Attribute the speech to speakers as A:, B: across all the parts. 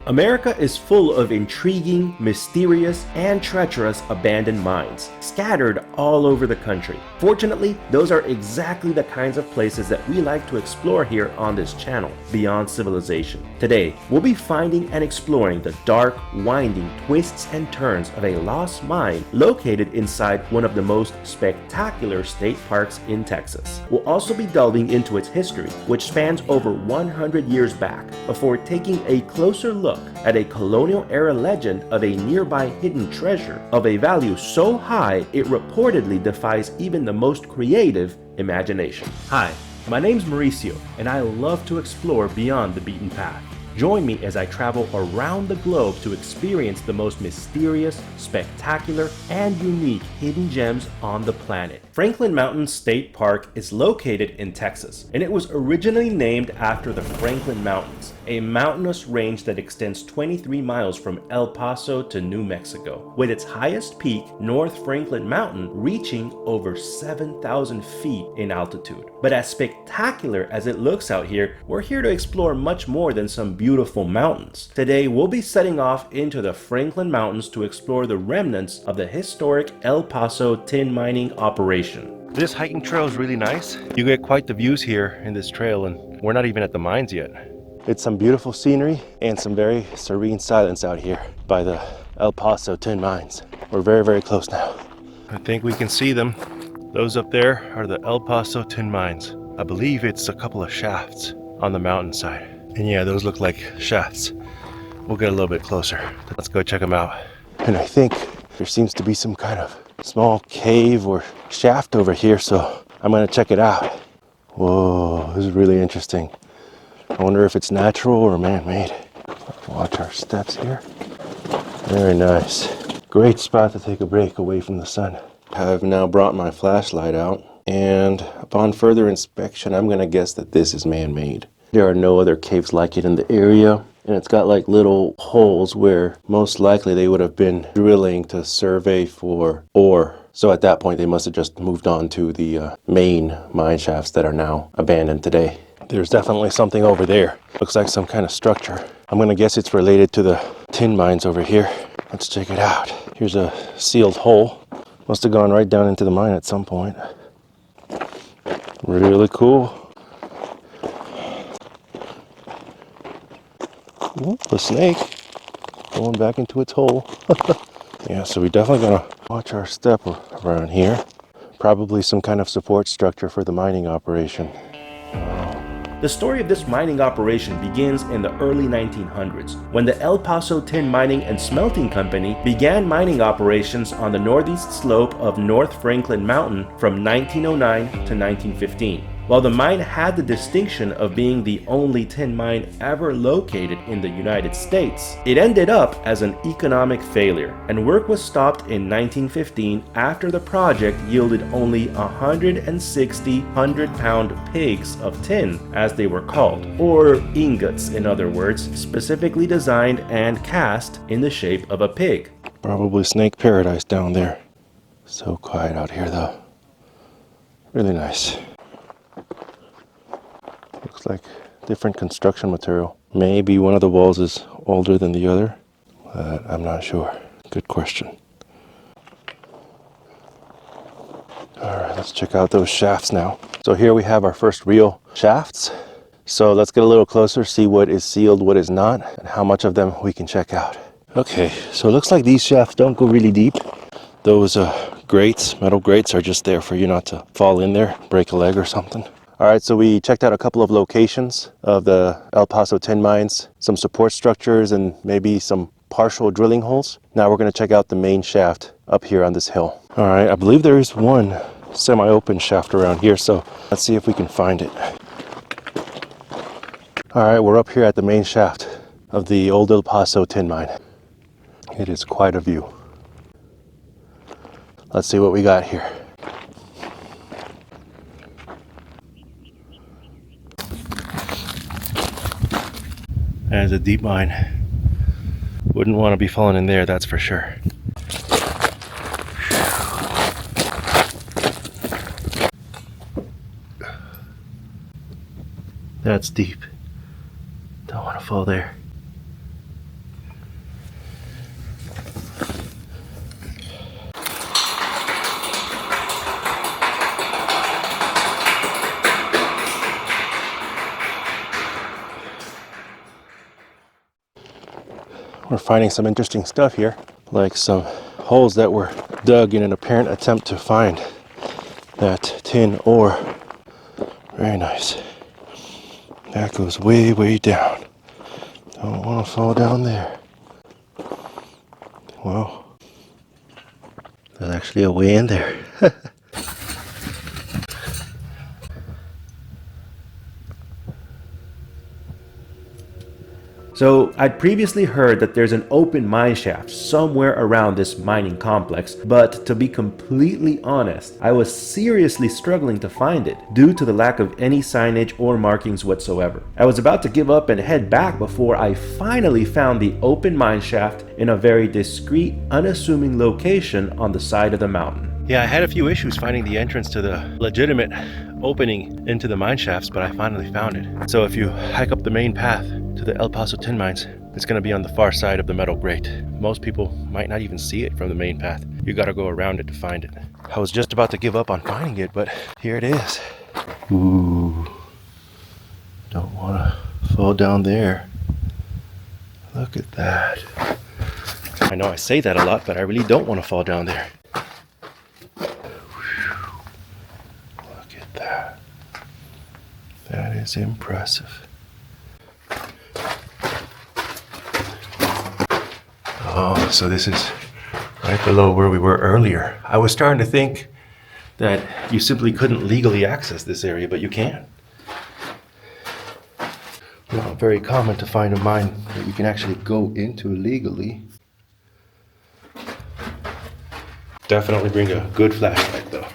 A: America is full of intriguing, mysterious, and treacherous abandoned mines, scattered all over the country. Fortunately, those are exactly the kinds of places that we like to explore here on this channel, Beyond Civilization. Today, we'll be finding and exploring the dark, winding twists and turns of a lost mine located inside one of the most spectacular state parks in Texas. We'll also be delving into its history, which spans over 100 years back, before taking a closer look at a colonial-era legend of a nearby hidden treasure of a value so high it reportedly defies even the most creative imagination. Hi, my name's Mauricio, and I love to explore beyond the beaten path. Join me as I travel around the globe to experience the most mysterious, spectacular, and unique hidden gems on the planet. Franklin Mountain State Park is located in Texas, and it was originally named after the Franklin Mountains, a mountainous range that extends 23 miles from El Paso to New Mexico, with its highest peak, North Franklin Mountain, reaching over 7,000 feet in altitude. But as spectacular as it looks out here, we're here to explore much more than some beautiful mountains. Today, we'll be setting off into the Franklin Mountains to explore the remnants of the historic El Paso tin mining operation. This hiking trail is really nice. You get quite the views here in this trail, and we're not even at the mines yet. It's some beautiful scenery and some very serene silence out here by the El Paso tin mines. We're very, very close now. I think we can see them. Those up there are the El Paso tin mines. I believe it's a couple of shafts on the mountainside. And yeah, those look like shafts. We'll get a little bit closer. Let's go check them out. And I think there seems to be some kind of small cave or shaft over here, so I'm gonna check it out. Whoa, this is really interesting. I wonder if it's natural or man-made. Watch our steps here. Very nice. Great spot to take a break away from the sun. I've now brought my flashlight out, and upon further inspection, I'm gonna guess that this is man-made. There are no other caves like it in the area, and it's got like little holes where most likely they would have been drilling to survey for ore. So at that point, they must have just moved on to the main mine shafts that are now abandoned today. There's definitely something over there. Looks like some kind of structure. I'm gonna guess it's related to the tin mines over here. Let's check it out. Here's a sealed hole. Must have gone right down into the mine at some point. Really cool. Whoop, a snake going back into its hole. Yeah, so we definitely gotta watch our step around here. Probably some kind of support structure for the mining operation. The story of this mining operation begins in the early 1900s, when the El Paso Tin Mining and Smelting Company began mining operations on the northeast slope of North Franklin Mountain from 1909 to 1915. While the mine had the distinction of being the only tin mine ever located in the United States, it ended up as an economic failure, and work was stopped in 1915 after the project yielded only 160 100-pound pigs of tin, as they were called, or ingots in other words, specifically designed and cast in the shape of a pig. Probably snake paradise down there. So quiet out here though. Really nice. Looks like different construction material. Maybe one of the walls is older than the other, but I'm not sure. Good question. Alright, let's check out those shafts now. So here we have our first real shafts. So let's get a little closer, see what is sealed, what is not, and how much of them we can check out. Okay, so it looks like these shafts don't go really deep. Those grates, metal grates, are just there for you not to fall in there, break a leg or something. All right, so we checked out a couple of locations of the El Paso tin mines, some support structures, and maybe some partial drilling holes. Now we're going to check out the main shaft up here on this hill. All right, I believe there is one semi-open shaft around here, so let's see if we can find it. All right, we're up here at the main shaft of the old El Paso tin mine. It is quite a view. Let's see what we got here. That is a deep mine. Wouldn't want to be falling in there, that's for sure. That's deep. Don't want to fall there. we're finding some interesting stuff here, like some holes that were dug in an apparent attempt to find that tin ore. Very nice. That goes way, way down. Don't want to fall down there. Well, there's actually a way in there. So, I'd previously heard that there's an open mine shaft somewhere around this mining complex, but to be completely honest, I was seriously struggling to find it due to the lack of any signage or markings whatsoever. I was about to give up and head back before I finally found the open mine shaft in a very discreet, unassuming location on the side of the mountain. Yeah, I had a few issues finding the entrance to the legitimate opening into the mine shafts, but I finally found it. So if you hike up the main path to the El Paso Tin Mines, it's going to be on the far side of the metal grate. Most people might not even see it from the main path. You got to go around it to find it. I was just about to give up on finding it, but here it is. Ooh, don't want to fall down there. Look at that. I know I say that a lot, but I really don't want to fall down there. Look at that. That is impressive. Oh, so this is right below where we were earlier. I was starting to think that you simply couldn't legally access this area, but you can. Well, very common to find a mine that you can actually go into legally. Definitely bring a good flashlight though.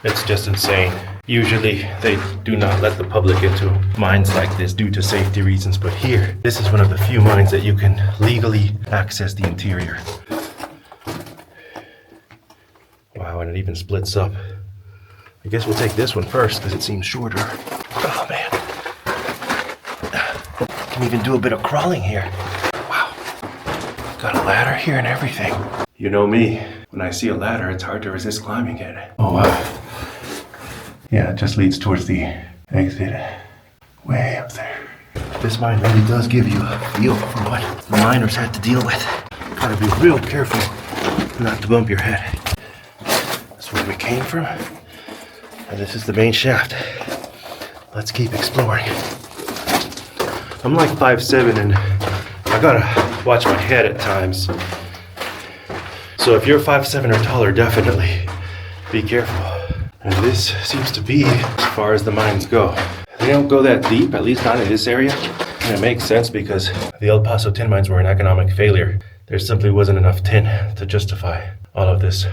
A: It's just insane. Usually they do not let the public into mines like this due to safety reasons, but here, this is one of the few mines that you can legally access the interior. Wow, and it even splits up. I guess we'll take this one first because it seems shorter. Oh man. Can even do a bit of crawling here. Wow. Got a ladder here and everything. You know me, when I see a ladder, it's hard to resist climbing it. Oh wow. Yeah, it just leads towards the exit way up there. This mine really does give you a feel for what the miners had to deal with. Gotta be real careful not to bump your head. That's where we came from, and this is the main shaft. Let's keep exploring. I'm like 5'7" and I gotta watch my head at times. So if you're 5'7" or taller, definitely be careful. And this seems to be as far as the mines go. They don't go that deep, at least not in this area. And it makes sense because the El Paso tin mines were an economic failure. There simply wasn't enough tin to justify all of this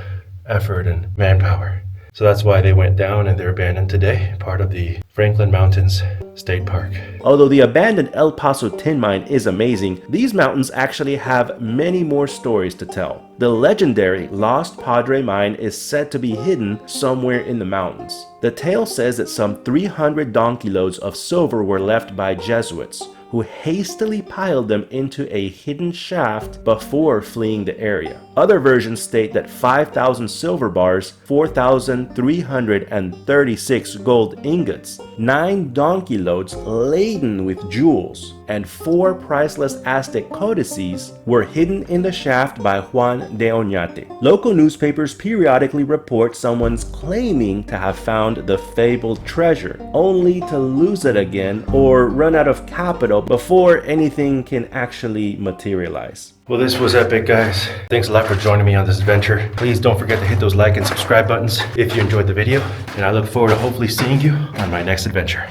A: effort and manpower. So that's why they went down and they're abandoned today, part of the Franklin Mountains State Park. Although the abandoned El Paso Tin Mine is amazing, these mountains actually have many more stories to tell. The legendary Lost Padre Mine is said to be hidden somewhere in the mountains. The tale says that some 300 donkey loads of silver were left by Jesuits, who hastily piled them into a hidden shaft before fleeing the area. Other versions state that 5,000 silver bars, 4,336 gold ingots, 9 donkey loads laden with jewels, and 4 priceless Aztec codices were hidden in the shaft by Juan de Oñate. Local newspapers periodically report someone's claiming to have found the fabled treasure, only to lose it again or run out of capital before anything can actually materialize. Well, this was epic, guys. Thanks a lot for joining me on this adventure. Please don't forget to hit those like and subscribe buttons if you enjoyed the video, and I look forward to hopefully seeing you on my next adventure.